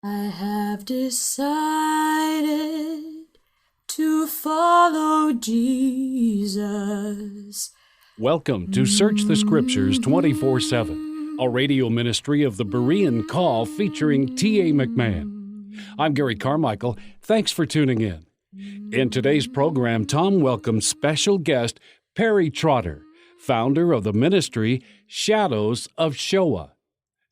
I have decided to follow Jesus. Welcome to Search the Scriptures 24/7, a radio ministry of the Berean call featuring T.A. McMahon. I'm Gary Carmichael. Thanks for tuning in. In today's program, Tom welcomes special guest Perry Trotter, founder of the ministry Shadows of Shoah.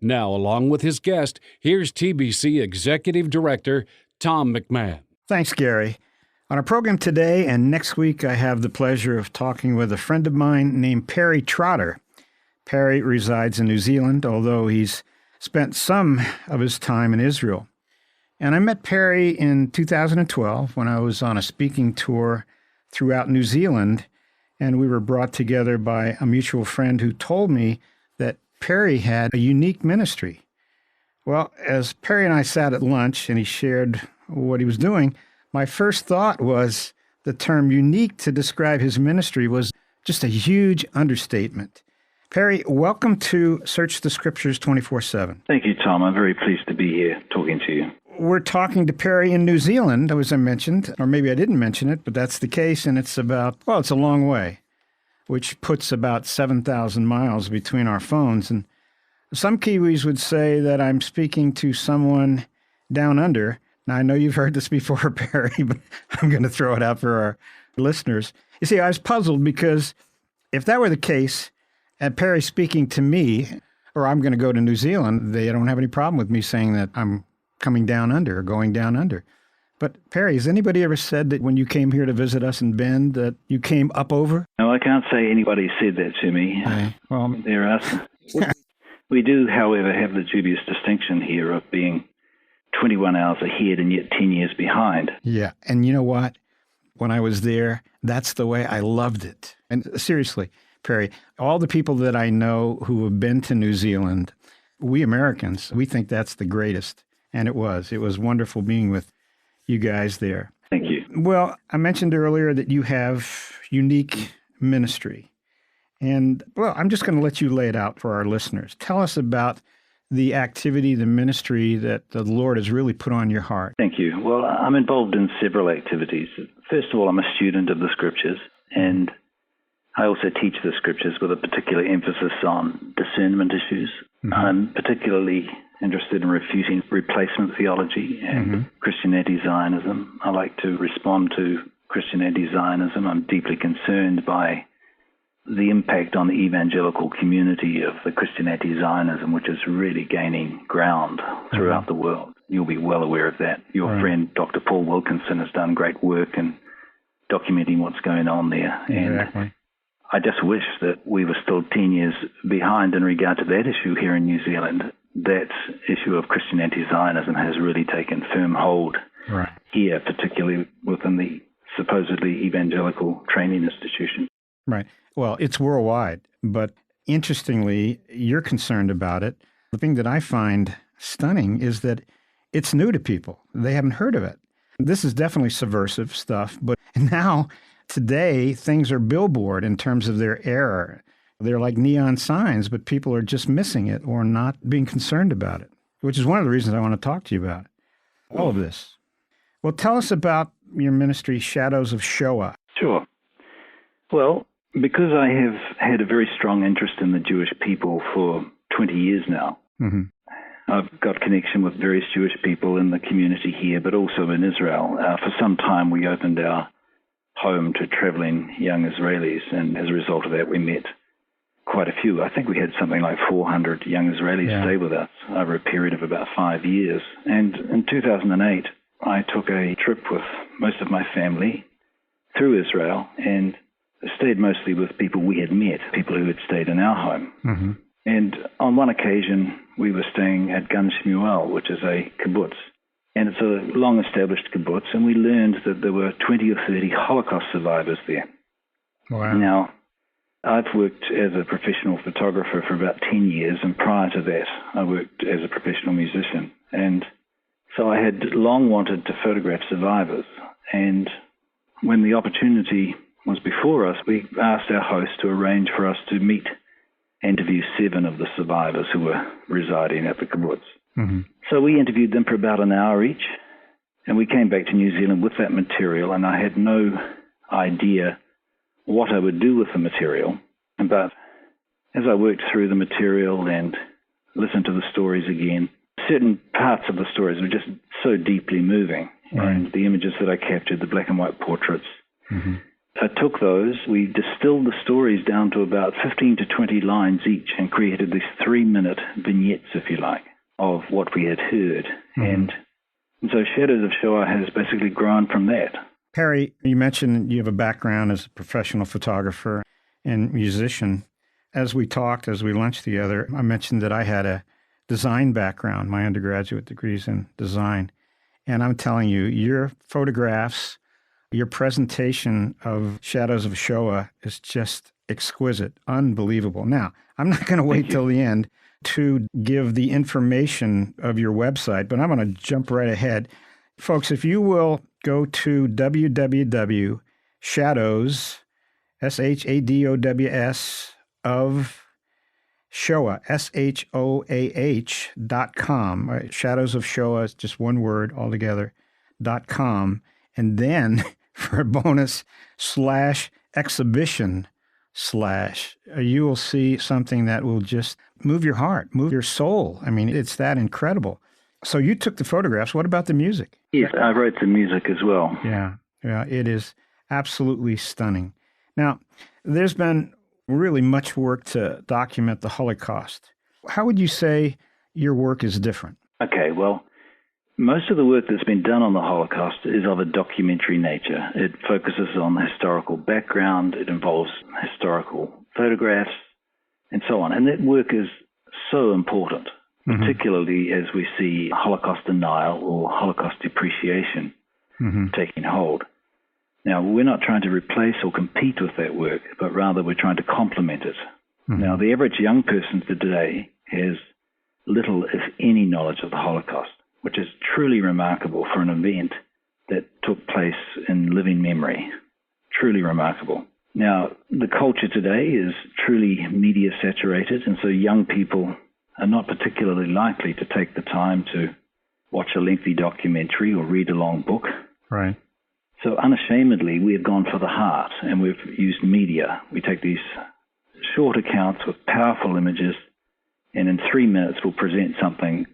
Now, along with his guest, here's TBC Executive Director Tom McMahon. Thanks, Gary. On our program today and next week, I have the pleasure of talking with a friend of mine named Perry Trotter. Perry resides in New Zealand, although he's spent some of his time in Israel. And I met Perry in 2012 when I was on a speaking tour throughout New Zealand, and we were brought together by a mutual friend who told me that Perry had a unique ministry. Well, as Perry and I sat at lunch and he shared what he was doing, my first thought was the term unique to describe his ministry was just a huge understatement. Perry, welcome to Search the Scriptures 24/7. Thank you, Tom. I'm very pleased to be here talking to you. We're talking to Perry in New Zealand, as I mentioned, or maybe I didn't mention it, but that's the case, and it's a long way, which puts about 7,000 miles between our phones. And some Kiwis would say that I'm speaking to someone down under. Now, I know you've heard this before, Perry, but I'm going to throw it out for our listeners. You see, I was puzzled because if that were the case, and Perry speaking to me, or I'm going to go to New Zealand, they don't have any problem with me saying that I'm coming down under or going down under. But Perry, has anybody ever said that when you came here to visit us in Bend that you came up over? No, I can't say anybody said that to me. Okay. Well, there are some. We do, however, have the dubious distinction here of being 21 hours ahead and yet 10 years behind. Yeah. And you know what? When I was there, that's the way I loved it. And seriously, Perry, all the people that I know who have been to New Zealand, we Americans, we think that's the greatest. And it was. It was wonderful being with you guys there. Thank you. Well, I mentioned earlier that you have unique ministry. And, well, I'm just going to let you lay it out for our listeners. Tell us about the activity, the ministry that the Lord has really put on your heart. Thank you. Well, I'm involved in several activities. First of all, I'm a student of the Scriptures, and I also teach the Scriptures with a particular emphasis on discernment issues. Mm-hmm. I'm particularly interested in refuting replacement theology and Christian anti-Zionism. I like to respond to Christian anti-Zionism. I'm deeply concerned by the impact on the evangelical community of the Christian anti-Zionism, which is really gaining ground throughout the world. You'll be well aware of that. Your friend, Dr. Paul Wilkinson, has done great work in documenting what's going on there. Exactly. And I just wish that we were still 10 years behind in regard to that issue here in New Zealand. That issue of Christian anti-Zionism has really taken firm hold here, particularly within the supposedly evangelical training institution. Right. Well, it's worldwide, but interestingly, you're concerned about it. The thing that I find stunning is that it's new to people. They haven't heard of it. This is definitely subversive stuff, but now, today, things are billboard in terms of their error. They're like neon signs, but people are just missing it or not being concerned about it, which is one of the reasons I want to talk to you about all of this. Well, tell us about your ministry, Shadows of Shoah. Sure. Well, because I have had a very strong interest in the Jewish people for 20 years now, I've got connection with various Jewish people in the community here, but also in Israel. For some time, we opened our home to traveling young Israelis, and as a result of that, we met quite a few. I think we had something like 400 young Israelis stay with us over a period of about 5 years. And in 2008, I took a trip with most of my family through Israel and stayed mostly with people we had met, people who had stayed in our home. And on one occasion, we were staying at Gan Shmuel, which is a kibbutz. And it's a long-established kibbutz, and we learned that there were 20 or 30 Holocaust survivors there. Wow. Now, I've worked as a professional photographer for about 10 years, and prior to that, I worked as a professional musician. And so I had long wanted to photograph survivors. And when the opportunity was before us, we asked our host to arrange for us to meet and interview 7 of the survivors who were residing at the kibbutz. Mm-hmm. So we interviewed them for about an hour each, and we came back to New Zealand with that material, and I had no idea what I would do with the material. But as I worked through the material and listened to the stories again, certain parts of the stories were just so deeply moving. Right. And the images that I captured, the black and white portraits, mm-hmm. I took those, we distilled the stories down to about 15 to 20 lines each and created these 3-minute vignettes, if you like, of what we had heard. Mm-hmm. And so Shadows of Shoah has basically grown from that. Perry, you mentioned you have a background as a professional photographer and musician. As we talked, as we lunched together, I mentioned that I had a design background, my undergraduate degrees in design. And I'm telling you, your photographs, your presentation of Shadows of Shoah is just exquisite, unbelievable. Now, I'm not going to wait till the end to give the information of your website, but I'm going to jump right ahead. Folks, if you will go to www.shadows, SHADOWS, of Shoah, SHOAH.com. Right? Shadows of Shoah is just one word altogether, .com. And then for a bonus /exhibition/ you will see something that will just move your heart, move your soul. I mean, it's that incredible. So you took the photographs. What about the music? Yes, I wrote the music as well. Yeah, it is absolutely stunning. Now, there's been really much work to document the Holocaust. How would you say your work is different? Okay, well, most of the work that's been done on the Holocaust is of a documentary nature. It focuses on the historical background, it involves historical photographs, and so on. And that work is so important, particularly as we see Holocaust denial or Holocaust depreciation taking hold. Now, we're not trying to replace or compete with that work, but rather we're trying to complement it. Now, the average young person today has little, if any, knowledge of the Holocaust, which is truly remarkable for an event that took place in living memory. Truly remarkable. Now, the culture today is truly media saturated, and so young people are not particularly likely to take the time to watch a lengthy documentary or read a long book. Right. So unashamedly, we have gone for the heart, and we've used media. We take these short accounts with powerful images, and in 3 minutes we'll present something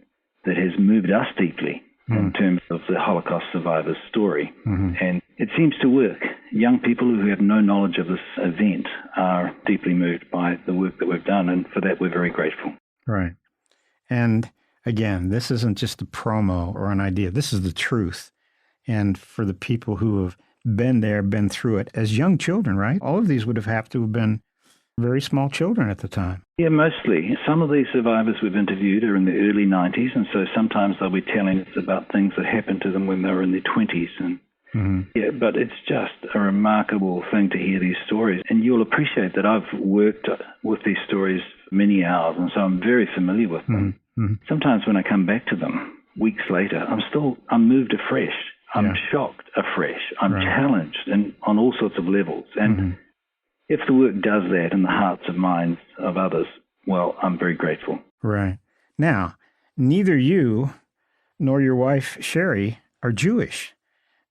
that has moved us deeply in terms of the Holocaust survivor's story. And it seems to work. Young people who have no knowledge of this event are deeply moved by the work that we've done, and for that we're very grateful. Right. And again, this isn't just a promo or an idea. This is the truth. And for the people who have been there, been through it, as young children, right? All of these would have to have been very small children at the time. Yeah, mostly. Some of these survivors we've interviewed are in the early 90s, and so sometimes they'll be telling us about things that happened to them when they were in their 20s. And yeah, but it's just a remarkable thing to hear these stories. And you'll appreciate that I've worked with these stories for many hours, and so I'm very familiar with them. Sometimes when I come back to them weeks later, I'm moved afresh. I'm shocked afresh. I'm challenged and on all sorts of levels. And if the work does that in the hearts and minds of others, well, I'm very grateful. Right. Now, neither you nor your wife, Sherry, are Jewish.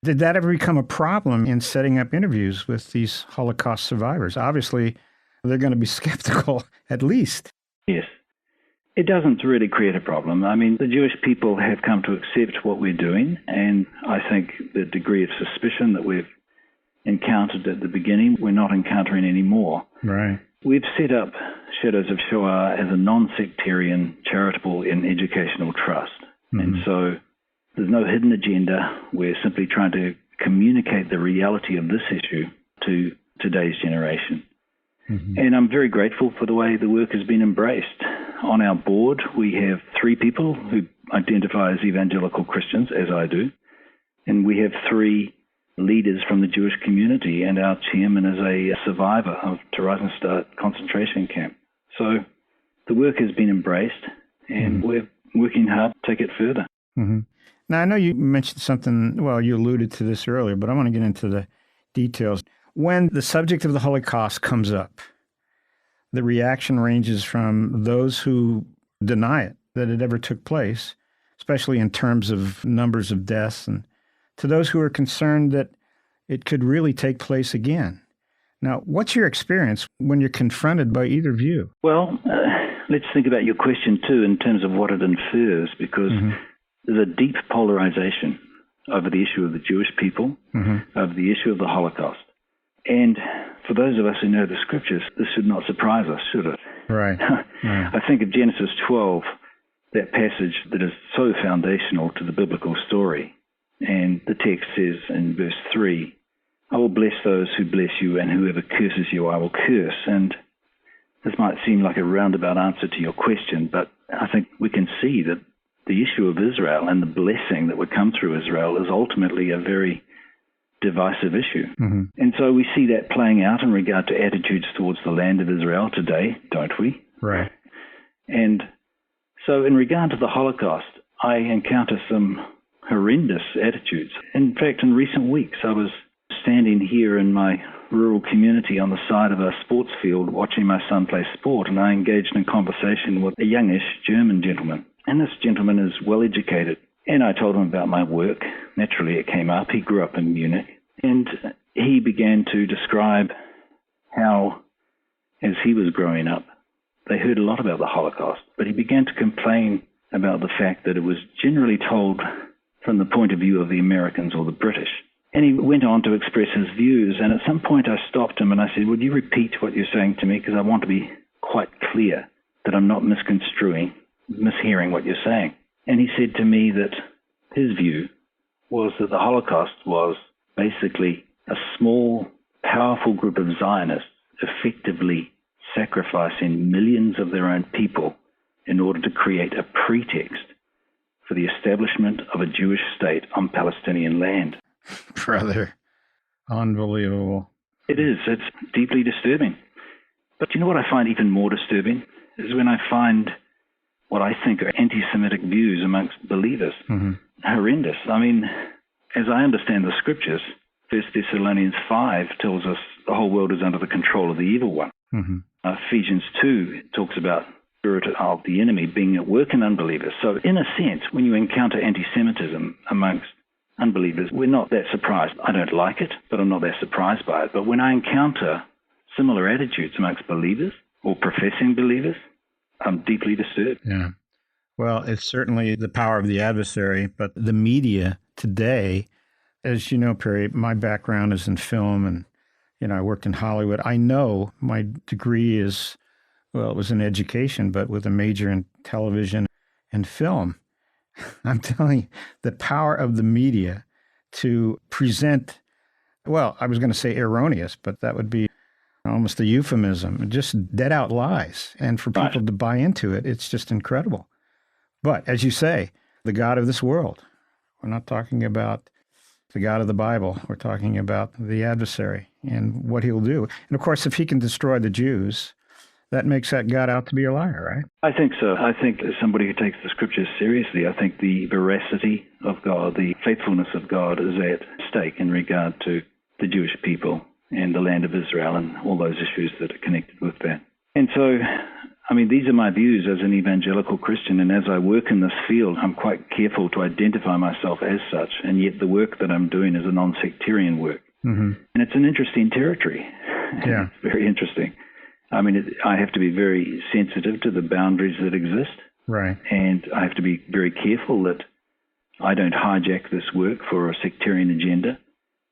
Did that ever become a problem in setting up interviews with these Holocaust survivors? Obviously, they're going to be skeptical, at least. Yes. It doesn't really create a problem. I mean, the Jewish people have come to accept what we're doing, and I think the degree of suspicion that we've encountered at the beginning, we're not encountering anymore. Right. We've set up Shadows of Shoah as a non-sectarian, charitable and educational trust. And so there's no hidden agenda. We're simply trying to communicate the reality of this issue to today's generation. And I'm very grateful for the way the work has been embraced. On our board, we have 3 people who identify as evangelical Christians, as I do, and we have 3 leaders from the Jewish community, and our chairman is a survivor of Theresienstadt concentration camp. So the work has been embraced, and we're working hard to take it further. Now, I know you mentioned something, well, you alluded to this earlier, but I want to get into the details. When the subject of the Holocaust comes up, the reaction ranges from those who deny it, that it ever took place, especially in terms of numbers of deaths, and to those who are concerned that it could really take place again. Now, what's your experience when you're confronted by either view? Well, let's think about your question, too, in terms of what it infers, because there's a deep polarization over the issue of the Jewish people, over the issue of the Holocaust. And for those of us who know the Scriptures, this should not surprise us, should it? Right. I think of Genesis 12, that passage that is so foundational to the biblical story. And the text says in verse 3, I will bless those who bless you, and whoever curses you, I will curse. And this might seem like a roundabout answer to your question, but I think we can see that the issue of Israel and the blessing that would come through Israel is ultimately a very divisive issue. And so we see that playing out in regard to attitudes towards the land of Israel today, don't we? Right. And so in regard to the Holocaust, I encounter some horrendous attitudes. In fact, in recent weeks, I was standing here in my rural community on the side of a sports field watching my son play sport, and I engaged in conversation with a youngish German gentleman. And this gentleman is well educated. And I told him about my work. Naturally, it came up. He grew up in Munich. And he began to describe how, as he was growing up, they heard a lot about the Holocaust. But he began to complain about the fact that it was generally told from the point of view of the Americans or the British. And he went on to express his views. And at some point I stopped him and I said, would you repeat what you're saying to me? Because I want to be quite clear that I'm not mishearing what you're saying. And he said to me that his view was that the Holocaust was basically a small, powerful group of Zionists effectively sacrificing millions of their own people in order to create a pretext for the establishment of a Jewish state on Palestinian land. Brother, unbelievable. It is. It's deeply disturbing. But you know what I find even more disturbing is when I find what I think are anti-Semitic views amongst believers. Horrendous. I mean, as I understand the Scriptures, 1 Thessalonians 5 tells us the whole world is under the control of the evil one. Ephesians 2 talks about the spirit of the enemy being at work in unbelievers. So in a sense, when you encounter anti-Semitism amongst unbelievers, we're not that surprised. I don't like it, but I'm not that surprised by it. But when I encounter similar attitudes amongst believers or professing believers, I'm deeply disturbed. Yeah. Well, it's certainly the power of the adversary, but the media today, as you know, Perry, my background is in film and, I worked in Hollywood. I know my degree is, well, it was in education, but with a major in television and film. I'm telling you, the power of the media to present, well, I was going to say erroneous, but that would be almost a euphemism, just dead out lies. And for people to buy into it, it's just incredible. But as you say, the God of this world, we're not talking about the God of the Bible. We're talking about the adversary and what he'll do. And of course, if he can destroy the Jews, that makes that God out to be a liar, right? I think so. I think as somebody who takes the Scriptures seriously, I think the veracity of God, the faithfulness of God is at stake in regard to the Jewish people and the land of Israel and all those issues that are connected with that. And so, I mean, these are my views as an evangelical Christian, and as I work in this field, I'm quite careful to identify myself as such, and yet the work that I'm doing is a non-sectarian work. And it's an interesting territory. Yeah. It's very interesting. I mean, I have to be very sensitive to the boundaries that exist. Right. And I have to be very careful that I don't hijack this work for a sectarian agenda.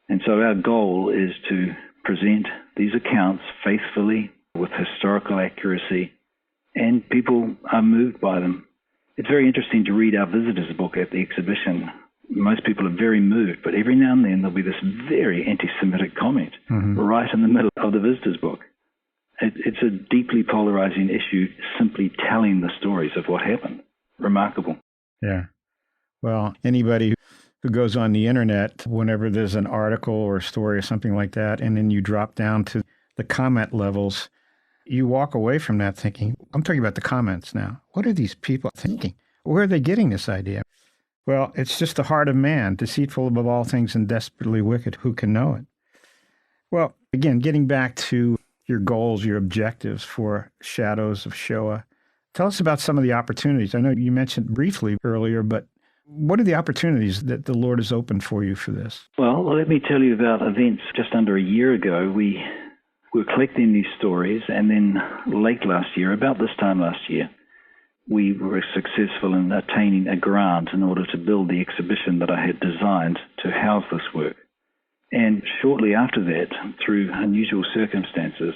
And so our goal is to present these accounts faithfully with historical accuracy, and people are moved by them. It's very interesting to read our visitors book at the exhibition. Most people are very moved, but every now and then there'll be this very anti-Semitic comment right in the middle of the visitors book. It's a deeply polarizing issue, simply telling the stories of what happened. Remarkable. Yeah. Well, anybody who goes on the internet, whenever there's an article or a story or something like that, and then you drop down to the comment levels, you walk away from that thinking, I'm talking about the comments now. What are these people thinking? Where are they getting this idea? Well, it's just the heart of man, deceitful above all things and desperately wicked. Who can know it? Well, again, getting back to your goals, your objectives for Shadows of Shoah, tell us about some of the opportunities. I know you mentioned briefly earlier, but What are the opportunities that the Lord has opened for you for this? Well, let me tell you about events just under a year ago. We were collecting these stories, and then late last year, about this time last year, we were successful in attaining a grant in order to build the exhibition that I had designed to house this work. And shortly after that, through unusual circumstances,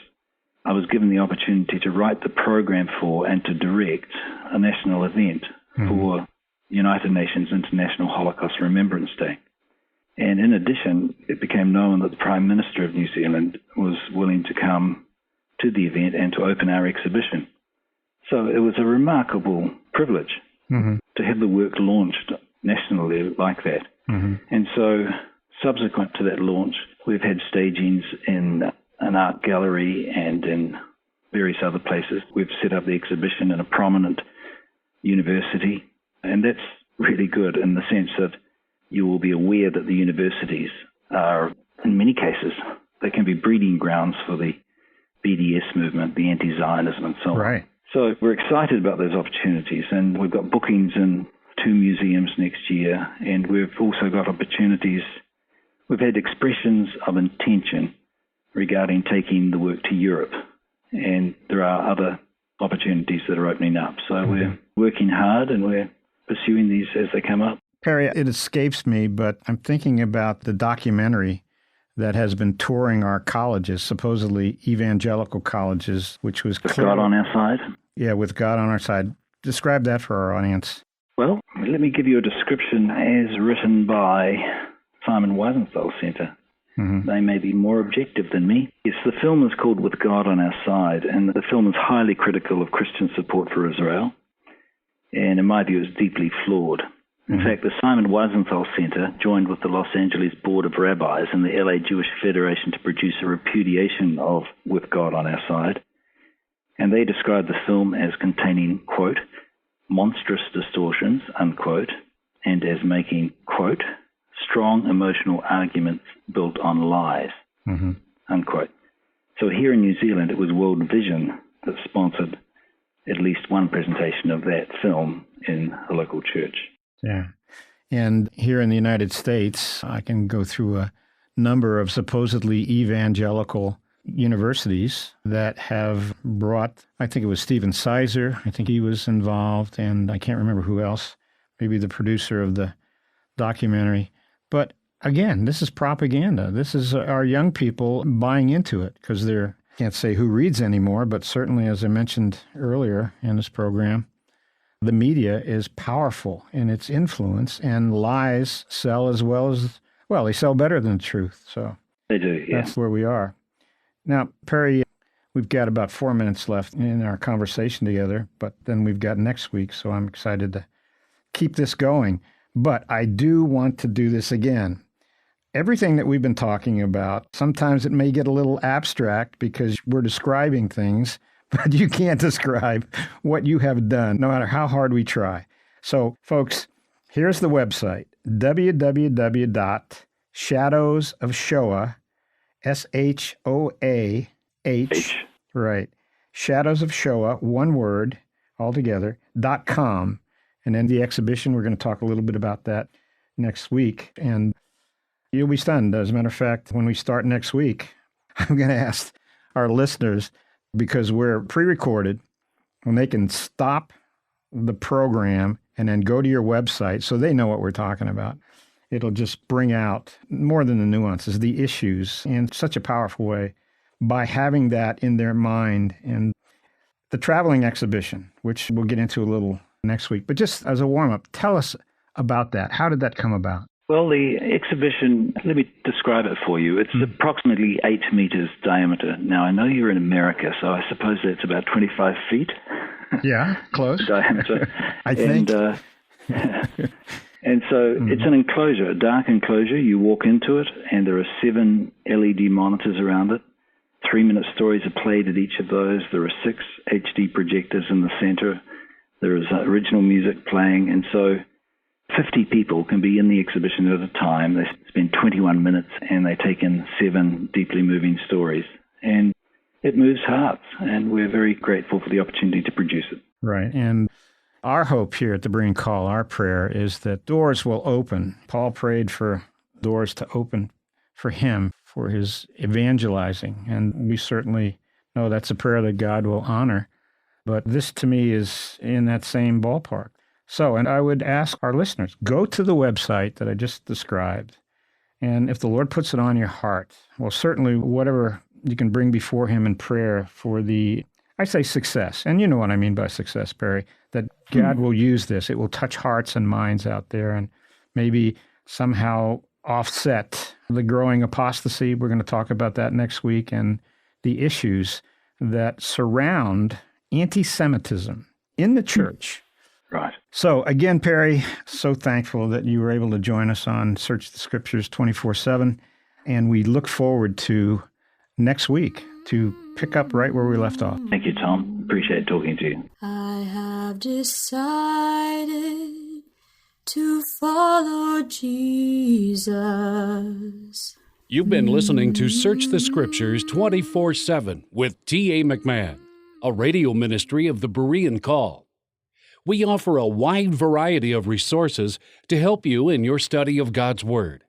I was given the opportunity to write the program for and to direct a national event for United Nations International Holocaust Remembrance Day. And in addition, it became known that the Prime Minister of New Zealand was willing to come to the event and to open our exhibition. So it was a remarkable privilege to have the work launched nationally like that. And so subsequent to that launch, we've had stagings in an art gallery and in various other places. We've set up the exhibition in a prominent university, and that's really good in the sense that you will be aware that the universities are, in many cases, they can be breeding grounds for the BDS movement, the anti-Zionism and so on. Right. So we're excited about those opportunities, and we've got bookings in 2 museums next year, and we've also got opportunities. We've had expressions of intention regarding taking the work to Europe, and there are other opportunities that are opening up. So we're working hard, and we're pursuing these as they come up. Perry, it escapes me, but I'm thinking about the documentary that has been touring our colleges, supposedly evangelical colleges, which was With God on Our Side? Yeah, With God on Our Side. Describe that for our audience. Well, let me give you a description as written by Simon Wiesenthal Center. They may be more objective than me. Yes, the film is called With God on Our Side, and the film is highly critical of Christian support for Israel, and in my view is deeply flawed. In fact, the Simon Wiesenthal Center joined with the Los Angeles Board of Rabbis and the LA Jewish Federation to produce a repudiation of With God on Our Side, and they described the film as containing, quote, monstrous distortions, unquote, and as making, quote, strong emotional arguments built on lies, unquote. So here in New Zealand, it was World Vision that sponsored at least one presentation of that film in a local church. Yeah. And here in the United States, I can go through a number of supposedly evangelical universities that have brought, I think it was Stephen Sizer, I think he was involved, and I can't remember who else, maybe the producer of the documentary. But again, this is propaganda. This is our young people buying into it because they're, can't say who reads anymore, but certainly, as I mentioned earlier in this program, the media is powerful in its influence, and lies sell as well as, well, they sell better than the truth. So they do, yeah. That's where we are. Now, Perry, we've got about 4 minutes left in our conversation together, but then we've got next week, so I'm excited to keep this going. But I do want to do this again. Everything that we've been talking about, sometimes it may get a little abstract because we're describing things, but you can't describe what you have done, no matter how hard we try. So, folks, here's the website, www.shadowsofshoah, SHOAH, right, Shadows of Shoah, one word, altogether, .com. And then the exhibition, we're going to talk a little bit about that next week. And you'll be stunned. As a matter of fact, when we start next week, I'm going to ask our listeners, because we're pre-recorded, when they can stop the program and then go to your website so they know what we're talking about. It'll just bring out more than the nuances, the issues in such a powerful way by having that in their mind. And the traveling exhibition, which we'll get into a little next week, but just as a warm-up, tell us about that. How did that come about? Well, the exhibition, let me describe it for you. It's approximately 8 meters diameter. Now, I know you're in America, so I suppose that's about 25 feet. Yeah, close. Diameter. I think. And so it's an enclosure, a dark enclosure. You walk into it, and there are 7 LED monitors around it. 3-minute stories are played at each of those. There are 6 HD projectors in the center. There is original music playing, and so 50 people can be in the exhibition at a time. They spend 21 minutes, and they take in 7 deeply moving stories. And it moves hearts, and we're very grateful for the opportunity to produce it. Right, and Our hope here at the Berean Call, our prayer is that doors will open. Paul prayed for doors to open for him, for his evangelizing, and we certainly know that's a prayer that God will honor. But this, to me, is in that same ballpark. So, and I would ask our listeners, go to the website that I just described, and if the Lord puts it on your heart, well, certainly whatever you can bring before him in prayer for the, I say success, and you know what I mean by success, Perry, that God will use this. It will touch hearts and minds out there and maybe somehow offset the growing apostasy. We're going to talk about that next week, and the issues that surround anti-Semitism in the church. Right. So again, Perry, so thankful that you were able to join us on Search the Scriptures 24/7, and we look forward to next week to pick up right where we left off. Thank you, Tom. Appreciate talking to you. I have decided to follow Jesus. You've been listening to Search the Scriptures 24/7 with T.A. McMahon, a radio ministry of the Berean Call. We offer a wide variety of resources to help you in your study of God's Word.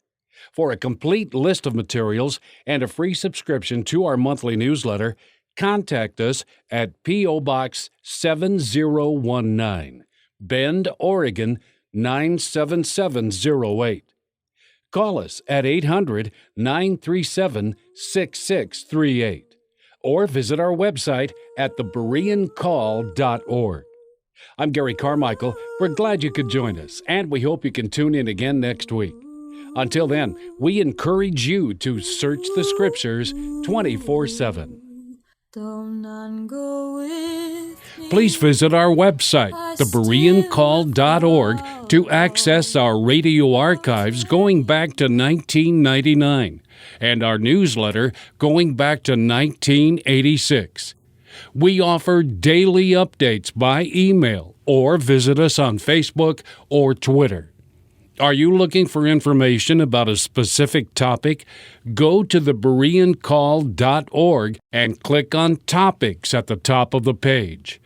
For a complete list of materials and a free subscription to our monthly newsletter, contact us at P.O. Box 7019, Bend, Oregon 97708. Call us at 800-937-6638 or visit our website at thebereancall.org. I'm Gary Carmichael. We're glad you could join us, and we hope you can tune in again next week. Until then, we encourage you to search the Scriptures 24/7. Though none go with me, Please visit our website, thebereancall.org, to access our radio archives going back to 1999 and our newsletter going back to 1986. We offer daily updates by email or visit us on Facebook or Twitter. Are you looking for information about a specific topic? Go to thebereancall.org and click on Topics at the top of the page.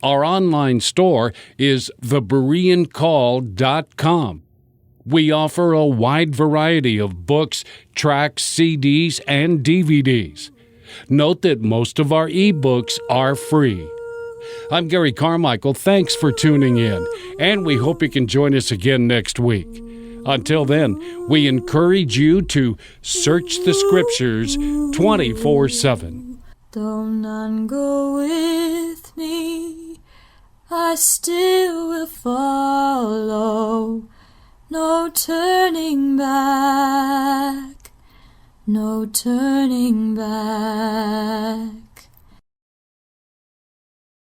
Our online store is thebereancall.com. We offer a wide variety of books, tracts, CDs, and DVDs. Note that most of our ebooks are free. I'm Gary Carmichael. Thanks for tuning in, and we hope you can join us again next week. Until then, we encourage you to search the Scriptures 24/7. though none go with me, I still will follow. No turning back, no turning back.